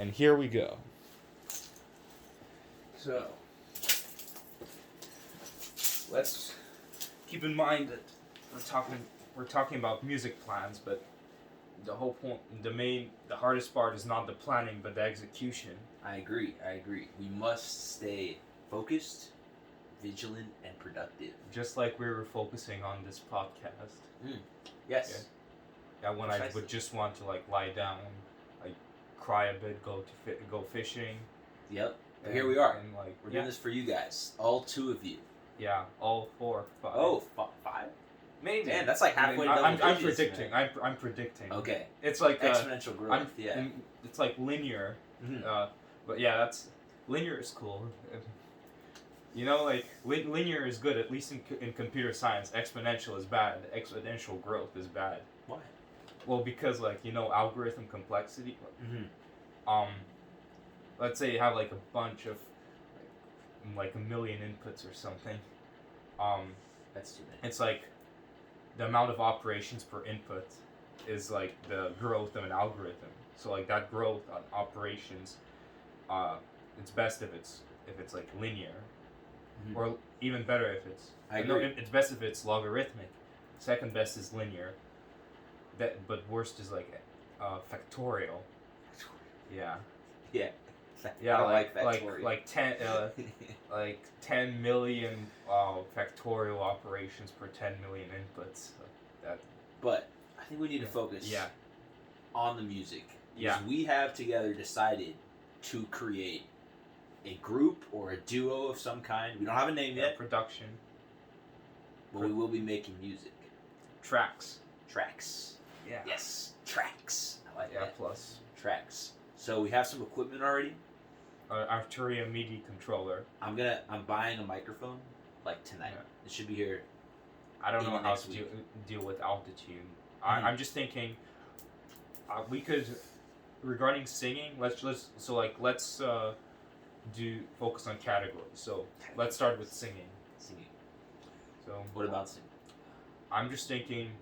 And here we go. So, let's keep in mind that we're talking about music plans, but the whole point, the hardest part is not the planning, but the execution. I agree. We must stay focused, vigilant, and productive. Just like we were focusing on this podcast. Yes. Yeah, when I would just want to like lie down, like cry a bit, go fishing. Yep. But here we are. And like we're doing this for you guys, all 2 of you. Yeah, all 4, 5. Oh, 5? Maybe. Man, that's like halfway. I'm predicting. I'm predicting. Okay. It's like exponential growth. It's like linear. Mm-hmm. But yeah, that's linear is cool. You know, like linear is good at least in computer science. Exponential is bad. Exponential growth is bad. Why? Well, because like algorithm complexity. Mm-hmm. Let's say you have like a bunch of like a million inputs or something. That's too many. It's like the amount of operations per input is like the growth of an algorithm. So like that growth on operations, it's best if it's like linear, or even better if it's. I agree. It's best if it's logarithmic. Second best is linear. But worst is like factorial. Yeah. Yeah. Yeah, I don't like factorial. like 10 million factorial operations per 10 million inputs. But I think we need to focus on the music. Yeah. Because we have together decided to create a group or a duo of some kind. We don't have a name yet. Production. But we will be making music. Tracks. Yeah. Yes. Tracks. I like that. Plus. Tracks. So we have some equipment already. Arturia MIDI controller. I'm buying a microphone like tonight. Yeah. It should be here. I don't know how to deal with altitude. I'm just thinking we could, regarding singing, let's focus on categories. So let's start with singing. So what about singing? I'm just thinking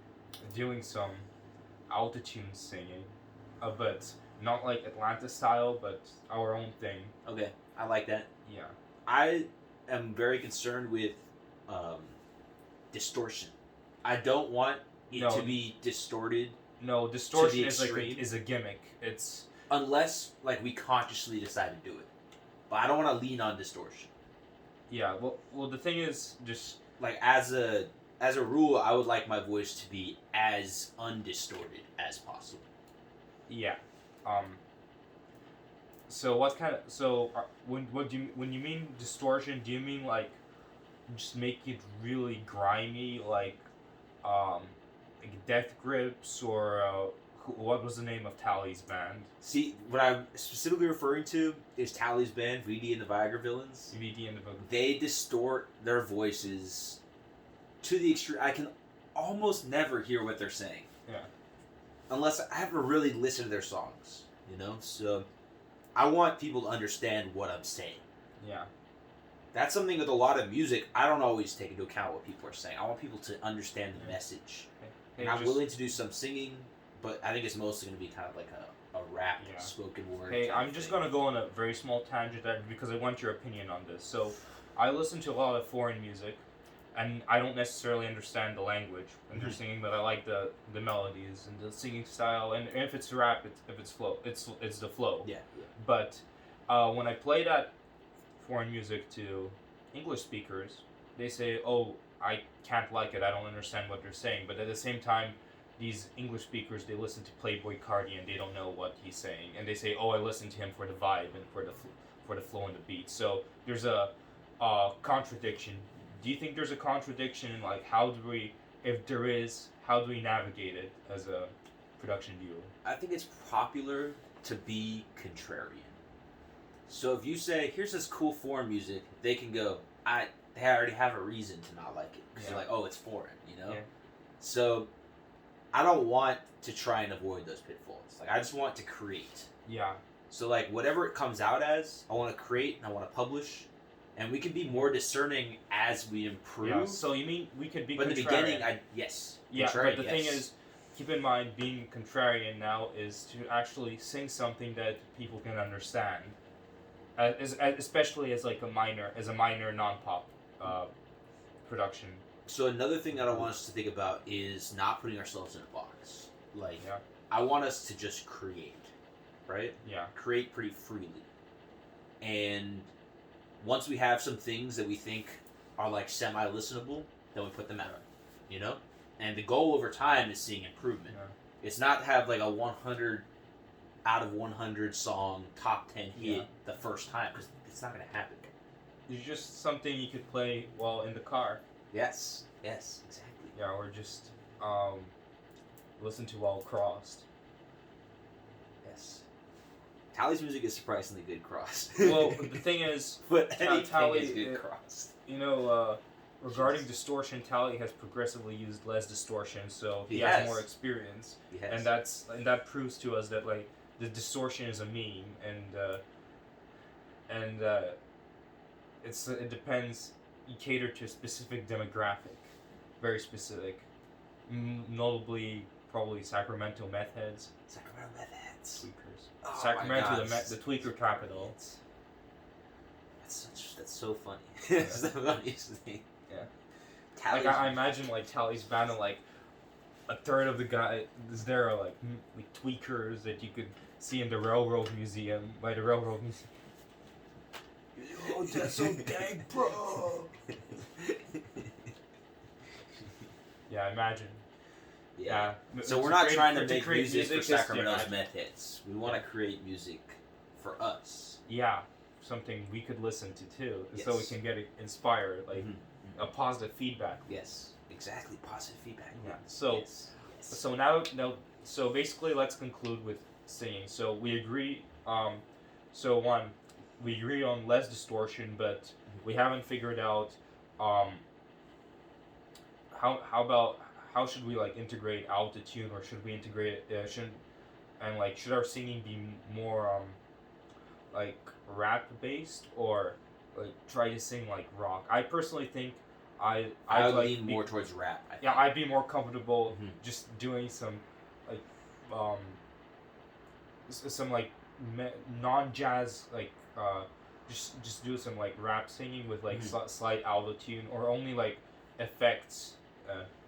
doing some altitude singing, but not like Atlanta style, but our own thing. Okay, I like that. Yeah. I am very concerned with distortion. I don't want it to be distorted. No, distortion is a gimmick. It's unless like we consciously decide to do it. But I don't want to lean on distortion. Yeah. Well, the thing is just like as a rule, I would like my voice to be as undistorted as possible. Yeah. So when you mean distortion, do you mean like just make it really grimy, like Death Grips, or what was the name of Tally's band? See, what I'm specifically referring to is Tally's band, VD and the Viagra Villains. They distort their voices to the extreme. I can almost never hear what they're saying. Yeah. Unless I have to really listen to their songs, So I want people to understand what I'm saying. Yeah. That's something with a lot of music. I don't always take into account what people are saying. I want people to understand the message. And I'm willing to do some singing, but I think it's mostly going to be kind of like a rap, spoken word. Hey, I'm just going to go on a very small tangent because I want your opinion on this. So I listen to a lot of foreign music, and I don't necessarily understand the language when they're singing, but I like the melodies and the singing style. And if it's rap, if it's flow, it's the flow. Yeah. But when I play that foreign music to English speakers, they say, "Oh, I can't like it. I don't understand what they're saying." But at the same time, these English speakers, they listen to Playboi Carti and they don't know what he's saying, and they say, "Oh, I listen to him for the vibe and for the flow and the beat." So there's a contradiction. Do you think there's a contradiction in like if there is, how do we navigate it as a production duo? I think it's popular to be contrarian. So if you say, "Here's this cool foreign music," they can go, they already have a reason to not like it because they're like, "Oh, it's foreign," Yeah. So I don't want to try and avoid those pitfalls. Like I just want to create. Yeah. So like whatever it comes out as, I want to create and I want to publish. And we can be more discerning as we improve. Yeah, so you mean we could be but in the beginning, yes. Yeah, but the thing is, keep in mind, being contrarian now is to actually sing something that people can understand, especially as like a minor non-pop production. So another thing that I want us to think about is not putting ourselves in a box. Like, Yeah. I want us to just create, right? Yeah. Create pretty freely. And once we have some things that we think are like semi-listenable, then we put them out, you know? And the goal over time is seeing improvement. Yeah. It's not to have like a 100 out of 100 song top 10 hit the first time, because it's not going to happen. It's just something you could play while in the car. Yes, exactly. Yeah, or just listen to while crossed. Yes. Tally's music is surprisingly good crossed. Well, the thing is, but anything Tally is good crossed. You know, regarding distortion, Tally has progressively used less distortion, so he has has more experience, He has. and that proves to us that like the distortion is a meme, and it depends. You cater to a specific demographic, very specific, notably probably Sacramento meth heads. Sacramento meth heads. Tweakers. Oh Sacramento, my God. the tweaker capital. That's so funny. It's the funniest thing. Yeah. Tally's Like I imagine like Tally's band and like a third of the guys there are like tweakers that you could see in the Railroad Museum by the Railroad Museum. Yo, that's so dang, bro. Yeah, imagine. Yeah. Yeah. So we're not create- trying to to make create music for is to Sacramento's imagine. meth heads. We want to create music for us. Yeah, something we could listen to too, so we Yes. can get inspired, like Mhm. a positive feedback. Yes, exactly. Positive feedback. Yeah. So, Yes. so so basically, let's conclude with singing. So we agree. So one, we agree on less distortion, but we haven't figured out how should we like integrate autotune, or should we integrate should our singing be more like rap based, or like try to sing like rock? I personally think I would like lean more towards rap. I think. yeah, I'd be more comfortable Mhm. just doing some like some like non-jazz like just do some like rap singing with like slight autotune, or only like effects.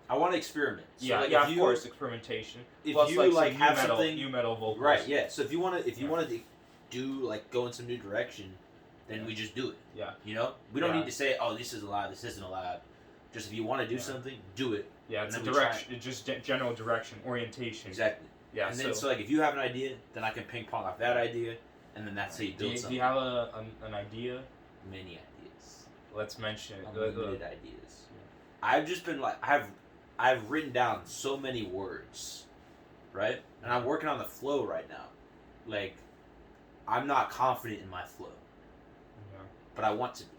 I want to experiment. So Yeah, like yeah, if of you, course, experimentation. If Plus, you like have some something, new metal vocals. right? Yeah. So if you want to, Yeah. wanted to do like go in some new direction, then we just do it. Yeah. You know, we don't Yeah. need to say, oh, this is allowed, this isn't allowed. Just if you want to do something, do it. Yeah, it's a And then we try direction. It's just general direction, orientation. Exactly. Yeah. And then so like if you have an idea, then I can ping pong off that idea, and then that's how you do build you something. have an idea? Many ideas. Let's mention it. Unlimited ideas. I've just been like I've written down so many words, right? And I'm working on the flow right now. Like, I'm not confident in my flow, Yeah. but I want to be.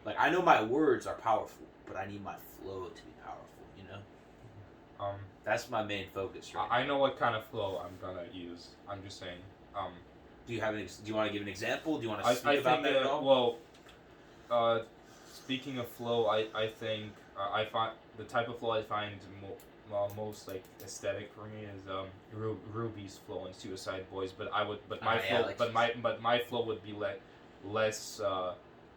Like, I know my words are powerful, but I need my flow to be powerful. You know, that's my main focus right now. I know what kind of flow I'm gonna use. I'm just saying. Do you have do you want to give an example? Do you want to I speak about think that at all? well, speaking of flow, I think I find the type of flow I find most like aesthetic for me is Ruby's flow in Suicide Boys. But my flow, but my flow would be less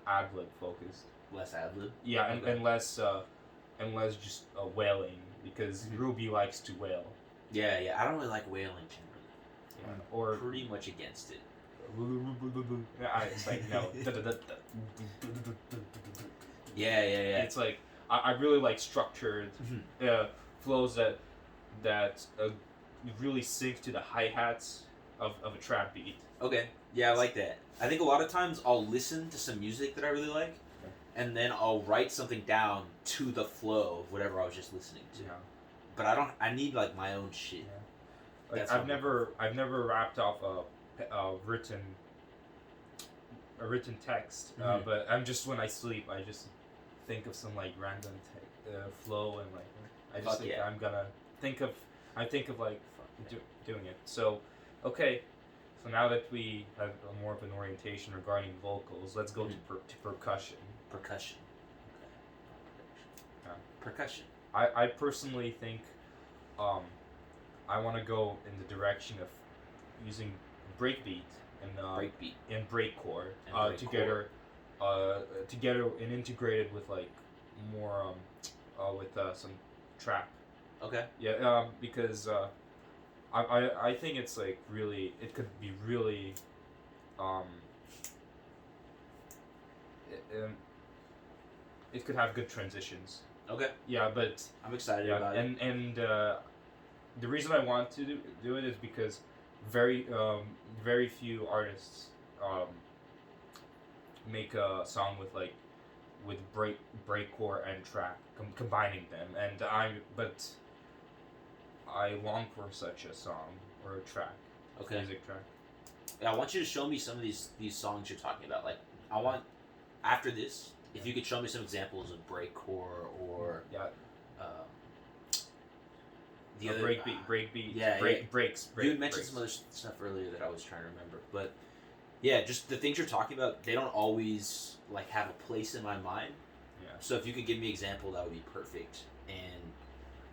ad-lib focused. Less ad-lib? Yeah, Okay. and less just wailing, because Ruby likes to wail. Yeah. I don't really like wailing generally. Yeah, or Pretty much against it. It's like no. Yeah. It's like I really like structured flows that really sync to the hi-hats of a trap beat. Okay. Yeah, I like that. I think a lot of times I'll listen to some music that I really like, and then I'll write something down to the flow of whatever I was just listening to. Yeah. But I need like my own shit. Yeah. Like That's I've never rapped off a written text, but I'm just, when I sleep, I just think of some like random flow, and like I just think I'm gonna think of like doing it. So okay, so now that we have more of an orientation regarding vocals, let's go to percussion. Percussion. Yeah. Percussion. I personally think I want to go in the direction of using breakbeat Breakbeat and breakcore and together, together and integrated with like more with some trap. Okay. Yeah, because I think it's like really it could be really um it, it could have good transitions. Okay. Yeah, but I'm excited yeah, about it. and the reason I want to do it is because very very few artists um, make a song with like with breakcore and trap combining them, and I long for such a song or a track, Okay. music track. Yeah, I want you to show me some of these songs you're talking about. Like, I want after this, if you could show me some examples of breakcore or Yeah, um, breakbeat, yeah, breaks. you had mentioned some other stuff earlier that I was trying to remember, but yeah, just the things you're talking about, they don't always like have a place in my mind. Yeah. So if you could give me an example, that would be perfect. And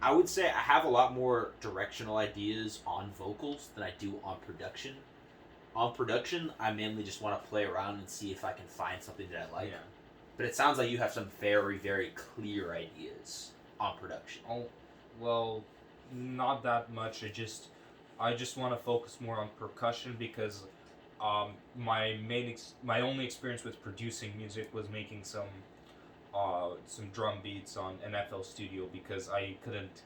I would say I have a lot more directional ideas on vocals than I do on production. On production, I mainly just want to play around and see if I can find something that I like. Yeah. But it sounds like you have some very, very clear ideas on production. Oh, well, not that much. I just want to focus more on percussion because my only experience with producing music was making some drum beats on an FL Studio because I couldn't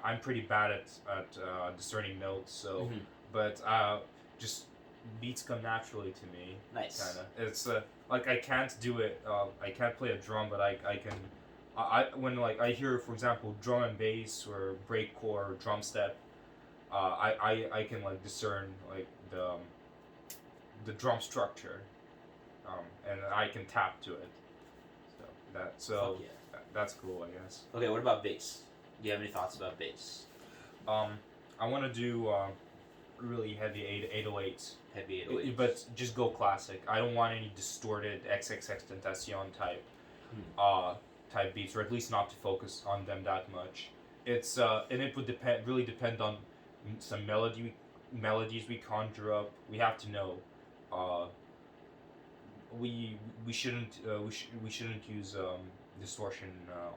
I'm pretty bad at discerning notes. So, Mhm. but just beats come naturally to me. Nice. Kind of. It's like I can't do it. I can't play a drum, but I can. When like I hear, for example, drum and bass or breakcore or drum step, I can like discern like the drum structure, and I can tap to it. So Fuck yeah. that's cool, I guess. Okay, what about bass? Do you have any thoughts about bass? I want to do really heavy 808s. Heavy 808s. But just go classic. I don't want any distorted XXXTentacion type type beats, or at least not to focus on them that much. It's and it would really depend on some melodies we conjure up. We have to know. We shouldn't we shouldn't use distortion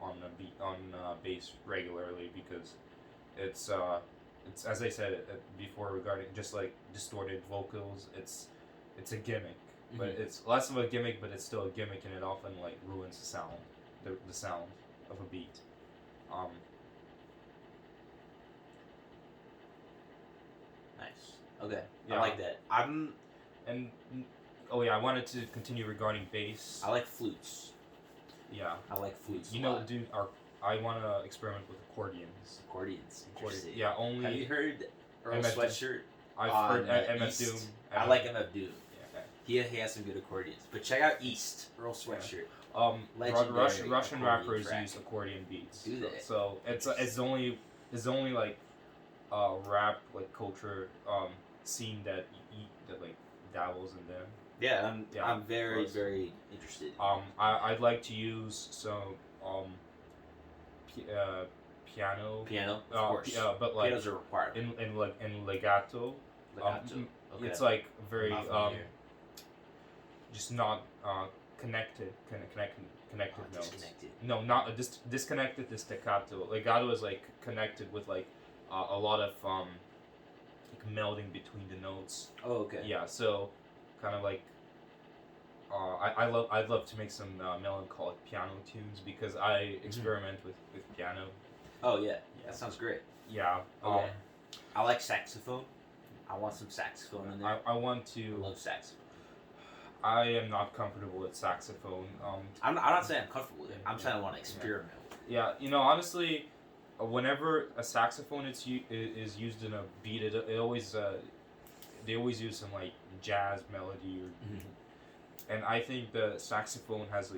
on a beat on bass regularly because it's as I said before regarding just like distorted vocals. It's a gimmick, but it's less of a gimmick, but it's still a gimmick, and it often like ruins the sound, the sound of a beat. Nice. Okay, Yeah. I like that. And oh yeah, I wanted to continue regarding bass. I like flutes. Yeah, I like flutes. you a know, lot. dude, I want to experiment with accordions. Accordions. Interesting. Yeah, only. Have you heard Earl MF Sweatshirt? I've on heard MF East? Doom. I like MF Doom. Yeah. He has some good accordions. But check out East, Earl Sweatshirt. Russian accordion rappers track. use accordion beats. Do they? So it's the only like rap like culture scene that like dabbles in them. Yeah, I'm very, close. very interested. I'd like to use some piano. Piano, of course. But like Pianos are required. in legato. Legato. Okay. It's like very Not familiar. just not connected notes. Disconnected. No, not disconnected to staccato. Legato is like connected with like a lot of like melding between the notes. Oh, okay. Yeah, so kind of like I'd love to make some melancholic piano tunes because I experiment with piano. Oh yeah, that sounds great. Yeah. Okay. I like saxophone. I want some saxophone in there. I want I to. love saxophone. I am not comfortable with saxophone. I'm not saying I'm comfortable with it. I'm saying I want to experiment with it. Yeah, honestly, whenever a saxophone is used in a beat, it always they always use some like jazz melody, or, and I think the saxophone has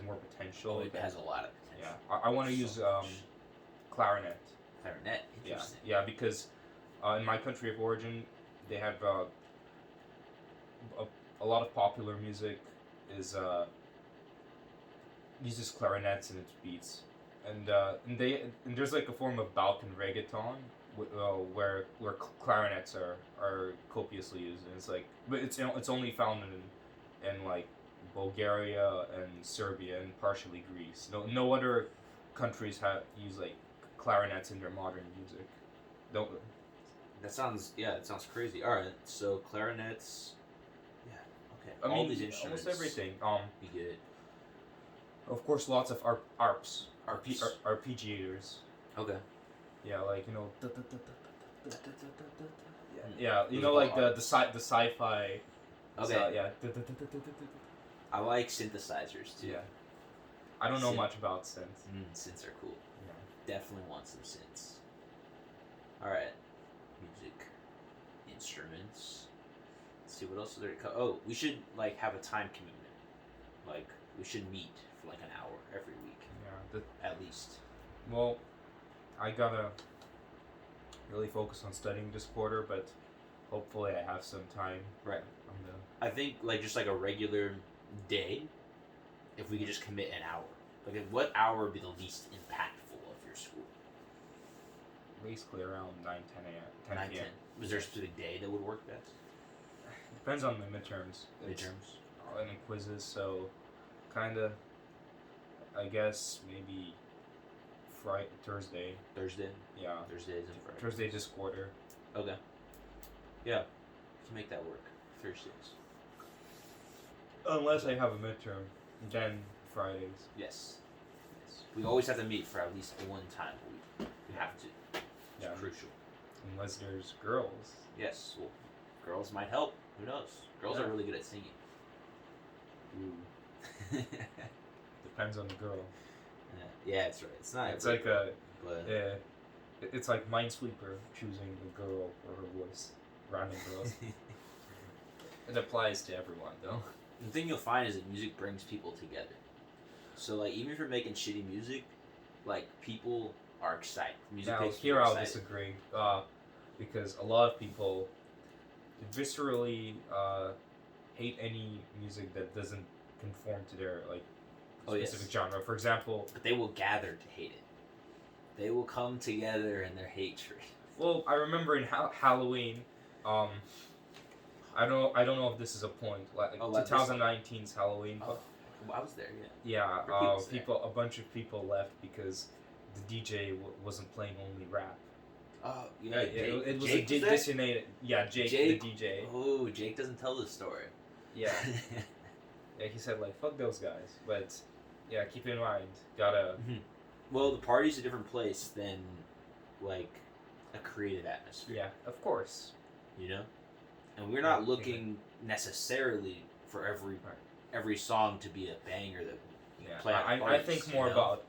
more potential. Oh, it has a lot of Yeah, potential. I want to use much. clarinet. Clarinet. Interesting. Yeah, because in my country of origin, they have a lot of popular music is uses clarinets in its beats, and there's like a form of Balkan reggaeton where clarinets are copiously used, and it's like, but it's only found in like Bulgaria and Serbia and partially Greece. No other countries use like clarinets in their modern music. Don't. That sounds crazy. All right, so clarinets. Yeah. Okay. I All mean, these instruments. almost everything. You get it. Of course, lots of arps, Arps. arpeggiators. Okay. Yeah, like yeah, you know, like the sci-fi. Okay. Yeah. I like synthesizers too. Yeah. I don't know much about synths. Synths are cool. Yeah. Definitely want some synths. All right. Music instruments. Let's see what else is there. Oh, we should like have a time commitment. Like we should meet for like an hour every week. Yeah. At least. Well, I gotta really focus on studying this quarter, but hopefully I have some time. Right. I think like just like a regular day, if we could just commit an hour. Like what hour would be the least impactful of your school? Basically around 9, 10 a.m. 10 p.m. Was there a specific day that would work best? Depends on the midterms. Midterms? And the quizzes, so kinda, I guess maybe Thursday. Thursday? Yeah. Thursdays and Fridays. Thursday this quarter. Okay. Yeah. We can make that work. Thursdays. Unless I have a midterm, then Fridays. Yes. We always have to meet for at least one time a week. We have to. It's crucial. Unless there's girls. Yes. Well, girls might help. Who knows? Girls are really good at singing. Ooh. Depends on the girl. Yeah, that's right. It's not. It's like a. But yeah. It's like Minesweeper choosing a girl for her voice. Random girls. It applies to everyone, though. The thing you'll find is that music brings people together. So, like, even if you're making shitty music, like, people are excited. Music now, makes here people I'll excited. disagree, because a lot of people viscerally hate any music that doesn't conform to their, like, specific genre. For example... But they will gather to hate it. They will come together in their hatred. Well, I remember in Halloween, I don't know if this is a point, like 2019's Halloween. Oh, I was there, yeah. Yeah, a bunch of people left because the DJ wasn't playing only rap. Oh, yeah. It was Jake a designated. Yeah, Jake, the DJ. Oh, Jake doesn't tell the story. Yeah. Yeah, he said like fuck those guys, but yeah, keep in mind, gotta. Well, the party's a different place than like a creative atmosphere. Yeah, of course. You know. And we're not looking necessarily for every song to be a banger that we play at parties, I think more about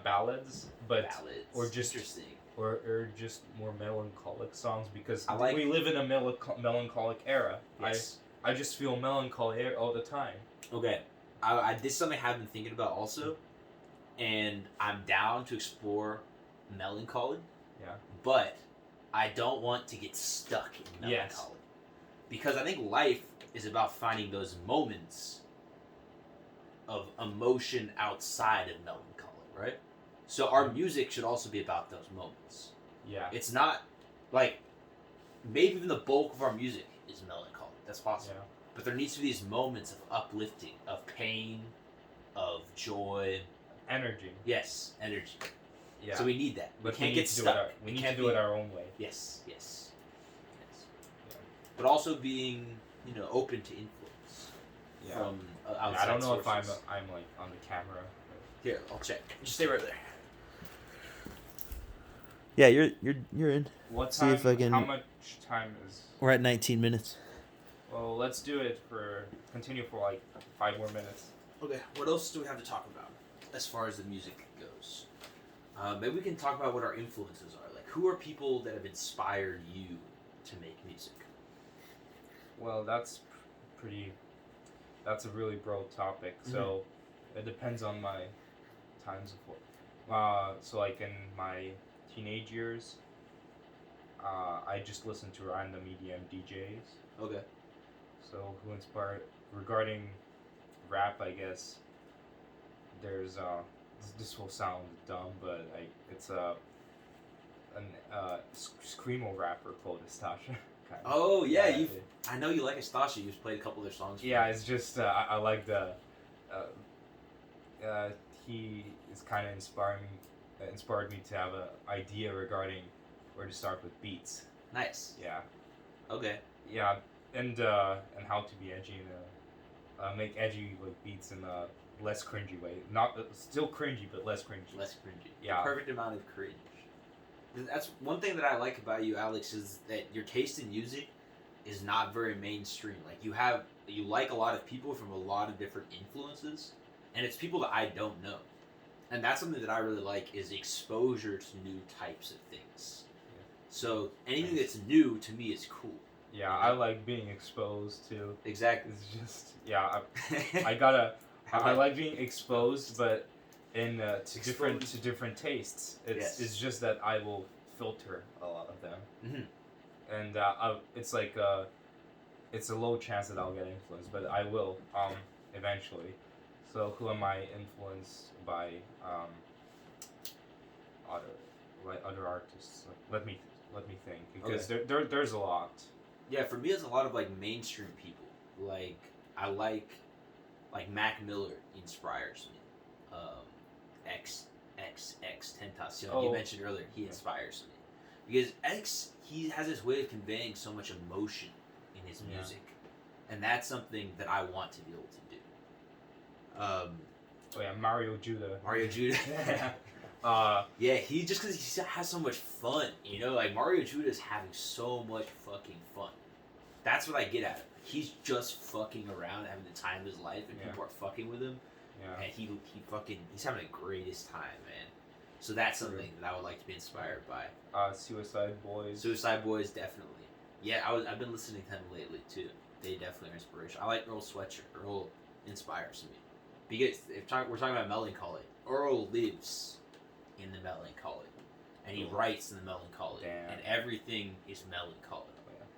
ballads, but or just interesting, or just more melancholic songs because we live in a melancholic era. Yes. I just feel melancholy all the time. Okay, this is something I've been thinking about also, and I'm down to explore melancholy. Yeah. But I don't want to get stuck in melancholy. Yes. Because I think life is about finding those moments of emotion outside of melancholy, right? So our music should also be about those moments. Yeah. It's not like maybe even the bulk of our music is melancholy. That's possible. Yeah. But there needs to be these moments of uplifting, of pain, of joy, energy. Yes, energy. Yeah. So we need that. But we can't get stuck. We need to do it our own way. Yes. But also being, open to influence from outside I don't know sources. if I'm like on the camera. Here, I'll check. Just stay right there. Yeah, you're in. What time? See if I can... How much time is? We're at 19 minutes. Well, let's do it continue for like 5 more minutes. Okay. What else do we have to talk about as far as the music goes? Maybe we can talk about what our influences are. Like, who are people that have inspired you to make music? Well, that's a really broad topic. So it depends on my times of work. So like in my teenage years, I just listened to random EDM DJs. Okay. So who inspired regarding rap? I guess there's this will sound dumb, but it's an screamo rapper called Distortion. Oh yeah, I know you like Estasha. You've played a couple of their songs. Yeah, it's just I like the. He is kind of inspired me to have an idea regarding where to start with beats. Nice. Yeah. Okay. Yeah, and how to be edgy and make edgy like beats in a less cringy way. Not still cringy, but less cringy. Less cringy. Yeah. The perfect amount of cringe. That's one thing that I like about you, Alex, is that your taste in music is not very mainstream. Like you like a lot of people from a lot of different influences, and it's people that I don't know. And that's something that I really like is exposure to new types of things. Yeah. So anything that's new to me is cool. Yeah, I like being exposed to. Exactly. It's just I like being exposed, but to different tastes. It's just that I will filter a lot of them, and it's like it's a low chance that I'll get influenced, but I will eventually. So who am I influenced by other artists? Let me think, because there's a lot. Yeah, for me, it's a lot of like mainstream people. Like I like Mac Miller inspires me. X Tentacion you mentioned earlier, he inspires me because he has this way of conveying so much emotion in his music, and that's something that I want to be able to do. Mario Judah. Yeah, he just because he has so much fun, like Mario Judah is having so much fucking fun. That's what I get at it. He's just fucking around, having the time of his life, and people are fucking with him. Yeah. And he's having the greatest time, man. So that's something that I would like to be inspired by. Suicide Boys. Suicide Boys, definitely. Yeah, I've been listening to them lately too. They definitely are inspiration. I like Earl Sweatshirt. Earl inspires me because we're talking about melancholy. Earl lives in the melancholy, and he writes in the melancholy, and everything is melancholy.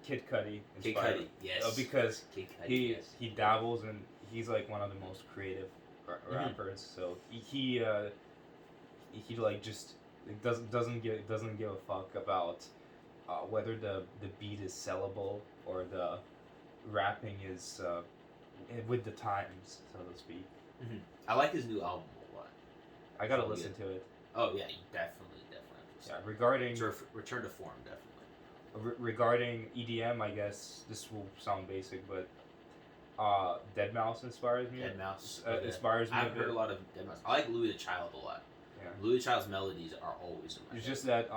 Kid Cudi. Kid Cudi, yes. Because Kid Cudi, he dabbles and he's like one of the most creative rappers. So he like just doesn't give a fuck about whether the beat is sellable or the rapping is with the times, so to speak. Mm-hmm. I like his new album a lot. I gotta listen to it. Oh yeah, you definitely. Yeah, regarding return to form, definitely. Regarding EDM, I guess this will sound basic, but Deadmau5 inspires me. Inspires me. I've heard a lot of Deadmau5. I like Louis the Child a lot. Yeah. Louis the Child's melodies are always in my head. Just that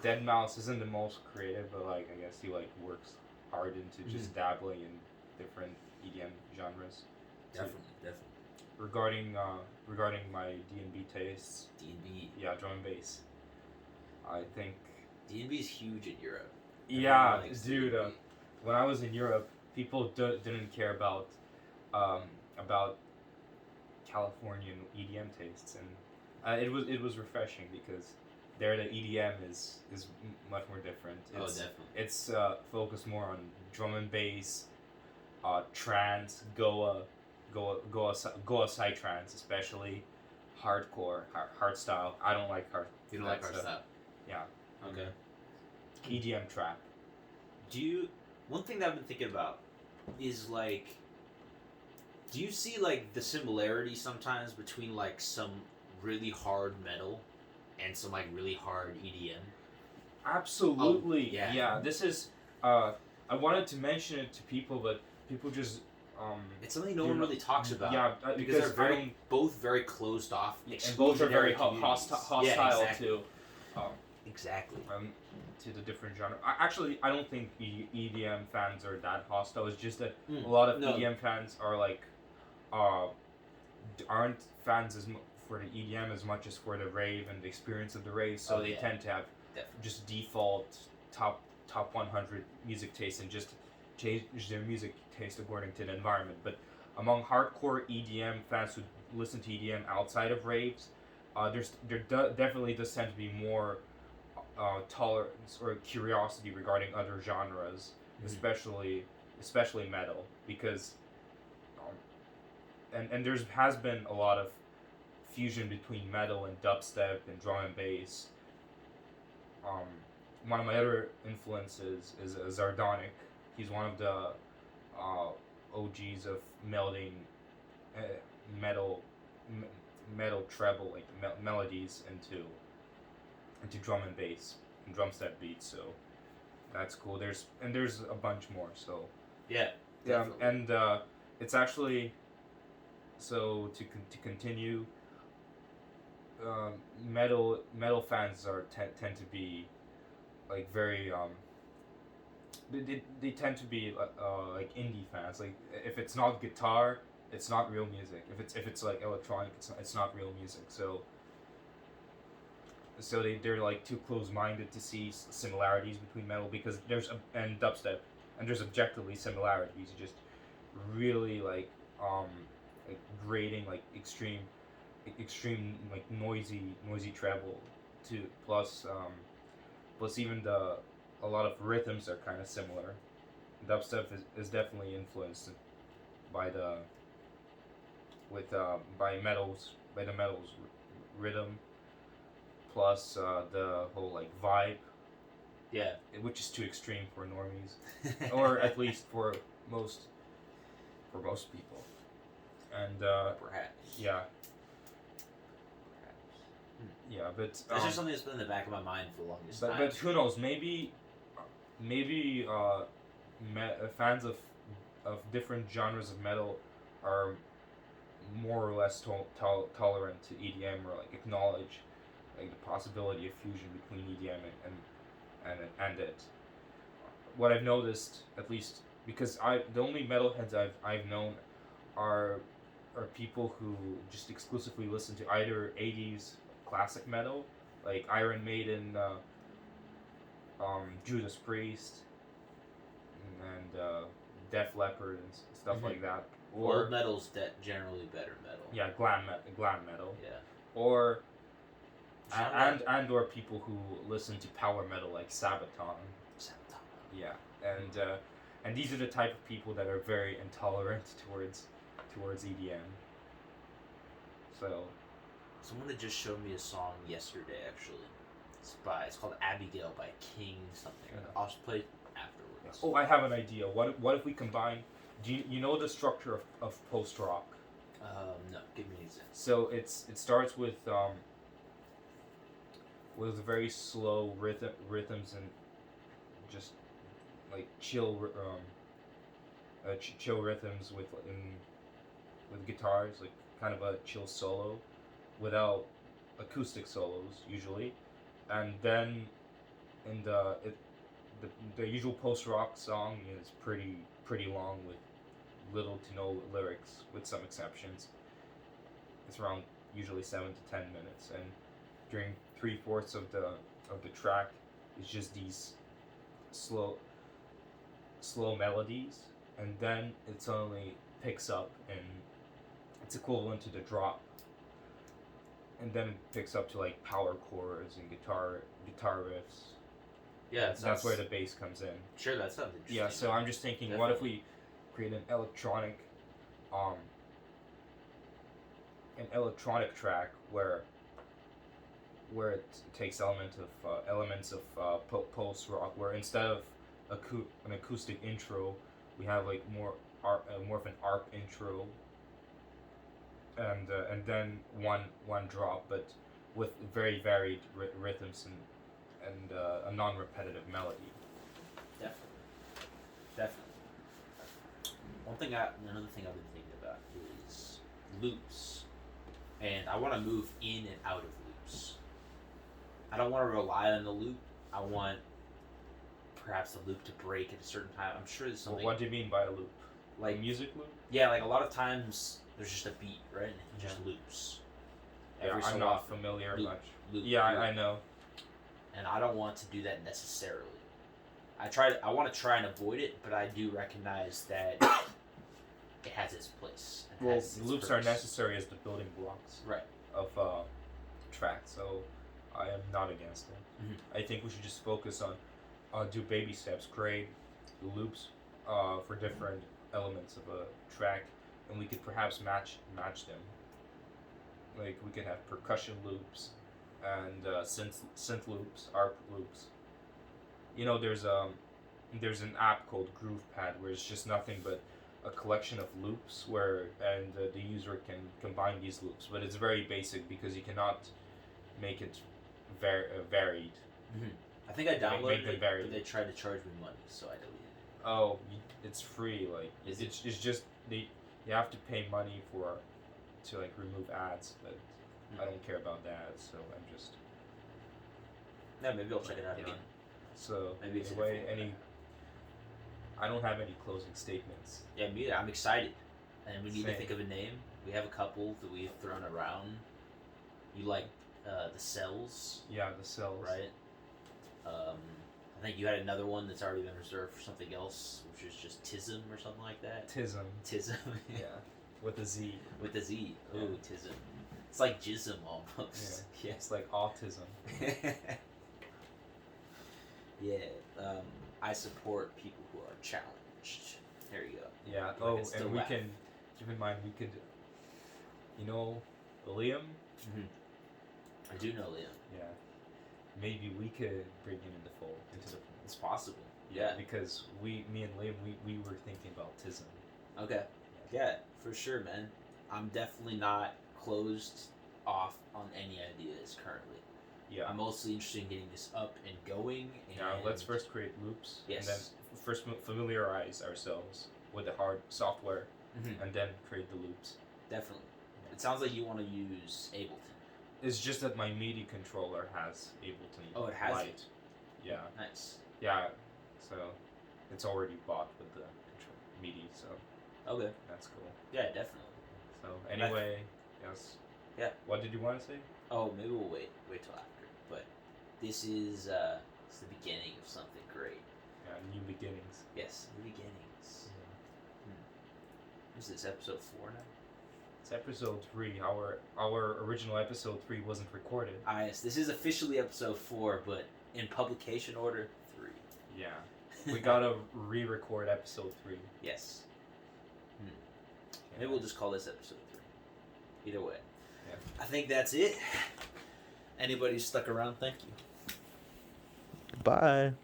Deadmau5 isn't the most creative, but like I guess he like works hard into just dabbling in different EDM genres. Definitely. Regarding my D&B tastes. D&B. Yeah, drum and bass. I think D&B is huge in Europe. Yeah, dude. When I was in Europe, people didn't care about Californian EDM tastes, and it was refreshing because there the EDM is much more different. Definitely. It's focused more on drum and bass, trance, Goa psytrance, especially hardcore, hardstyle. I don't like hard. You don't like hardstyle? Yeah. Okay. EDM trap. One thing that I've been thinking about is like, do you see like the similarity sometimes between like some really hard metal and some like really hard EDM? Absolutely. Yeah. This is I wanted to mention it to people, but people just it's something no one really talks about. Yeah, because they're both very closed off. And both are very hostile to. Exactly. To the different genre. I don't think EDM fans are that hostile. It's just that a lot of EDM fans are like, aren't fans for the EDM as much as for the rave and the experience of the rave. So they tend to have just default top 100 music taste and just change their music taste according to the environment. But among hardcore EDM fans who listen to EDM outside of raves, there definitely does tend to be more tolerance or curiosity regarding other genres, especially metal, because and there has been a lot of fusion between metal and dubstep and drum and bass one of my other influences is Zardonic. He's one of the OGs of melding uh, metal metal treble like melodies into drum and bass and drum step beats. So that's cool. There's a bunch more. So Yeah. yeah, Definitely. and it's actually so to continue. Metal fans tend to be like very they tend to be like indie fans. Like if it's not guitar, it's not real music. If it's like electronic, it's not real music. So they're like too close minded to see similarities between metal because and dubstep and there's objectively similarities. You just really like grating like extreme like noisy treble to plus even the a lot of rhythms are kind of similar. Dubstep is definitely influenced by the with by the metals rhythm plus the whole like vibe, Yeah. which is too extreme for normies or at least most for most people. And Perhaps. yeah, Perhaps. yeah, but That's just something that's been in the back of my mind for the longest time. but who knows? Maybe fans of different genres of metal are more or less tolerant to EDM or like acknowledge like the possibility of fusion between EDM and it. What I've noticed, at least because the only metalheads I've known are people who just exclusively listen to either 80s classic metal like Iron Maiden, Judas Priest, and Def Leppard and stuff like that. Old metal's generally better metal. Yeah, glam metal. Yeah. Or Genre- or people who listen to power metal like Sabaton. Yeah, and these are the type of people that are very intolerant towards EDM. So Someone had just showed me a song yesterday. Actually, it's called Abigail by King something. Yeah. I'll just play it afterwards. oh, I have an idea. What if we combine? Do you know the structure of post rock? No, give me an example. So it starts with very slow rhythms and just like chill rhythms with guitars, like kind of a chill solo, without acoustic solos usually, and then in the usual post rock song is pretty long with little to no lyrics, with some exceptions. It's around usually 7 to 10 minutes, and during 3/4 of the track is just these slow melodies, and then it suddenly picks up and it's equivalent to the drop, and then it picks up to like power chords and guitar riffs. Yeah, That's where the bass comes in. Sure, that sounds interesting. Yeah, so I'm just thinking, what if we create an electronic track where it takes elements of post rock, where instead of an acoustic intro, we have like more of an arp intro, and then one drop, but with very varied rhythms and a non-repetitive melody. Definitely. Another thing I've been thinking about is loops, and I want to move in and out of loops. I don't want to rely on the loop. I want perhaps the loop to break at a certain time. I'm sure there's something. Well, what do you mean by a loop? Like a music loop? Yeah, like a lot of times there's just a beat, right? And it just loops. Yeah, I'm not familiar much. Loop, I know. And I don't want to do that necessarily. I want to try and avoid it, but I do recognize that it has its place. Well, loops are necessary as the building blocks right. of track, so I am not against it. Mm-hmm. I think we should just focus on do baby steps, create loops for different elements of a track, and we could perhaps match them. Like we could have percussion loops, and synth loops, ARP loops. You know, there's an app called GroovePad where it's just nothing but a collection of loops the user can combine these loops, but it's very basic because you cannot make it varied. Mm-hmm. I think I downloaded them it, varied. but they tried to charge me money, so I deleted it. Oh, it's free. Like Is it's just you have to pay money to like remove ads, but I don't care about that, so I'm just. Yeah, maybe I'll check it out Yeah. again. So Maybe it's anyway, different. I don't have any closing statements. Yeah, me either. I'm excited, and we need to Same. think of a name. We have a couple that we've thrown around. You like the cells, Yeah, the cells. right? I think you had another one that's already been reserved for something else, which is just Tism or something like that. Tism. Tism. Yeah, with a Z. With a Z. Yeah. Ooh, Tism. It's like Jism almost. Yeah. It's like autism. Yeah. I support people who are challenged. There you go. Yeah. Like, Oh, it's the and we laugh. can keep in mind we could, Liam. I do know Liam. Yeah. Maybe we could bring him into the fold. It's possible. Yeah. Because me and Liam, we were thinking about Tism. Okay. Yeah, for sure, man. I'm definitely not closed off on any ideas currently. Yeah. I'm mostly interested in getting this up and going. And Now let's first create loops. Yes. And then first familiarize ourselves with the hard software, Mhm. and then create the loops. Definitely. It sounds like you want to use Ableton. It's just that my MIDI controller has Ableton. Oh, it has Lite. it? Yeah. Nice. Yeah. So it's already bought with the MIDI, so Okay. that's cool. Yeah, definitely. So anyway, yes. Yeah. What did you want to say? Oh, maybe we'll wait till after. But this is it's the beginning of something great. Yeah, new beginnings. Yes, new beginnings. Is this episode 4 now? It's episode 3. Our original episode 3 wasn't recorded. Ah, yes, this is officially episode 4, but in publication order 3. Yeah. We gotta re-record episode 3. Yes. Yeah. Maybe we'll just call this episode 3. Either way. Yeah. I think that's it. Anybody stuck around, thank you. Bye.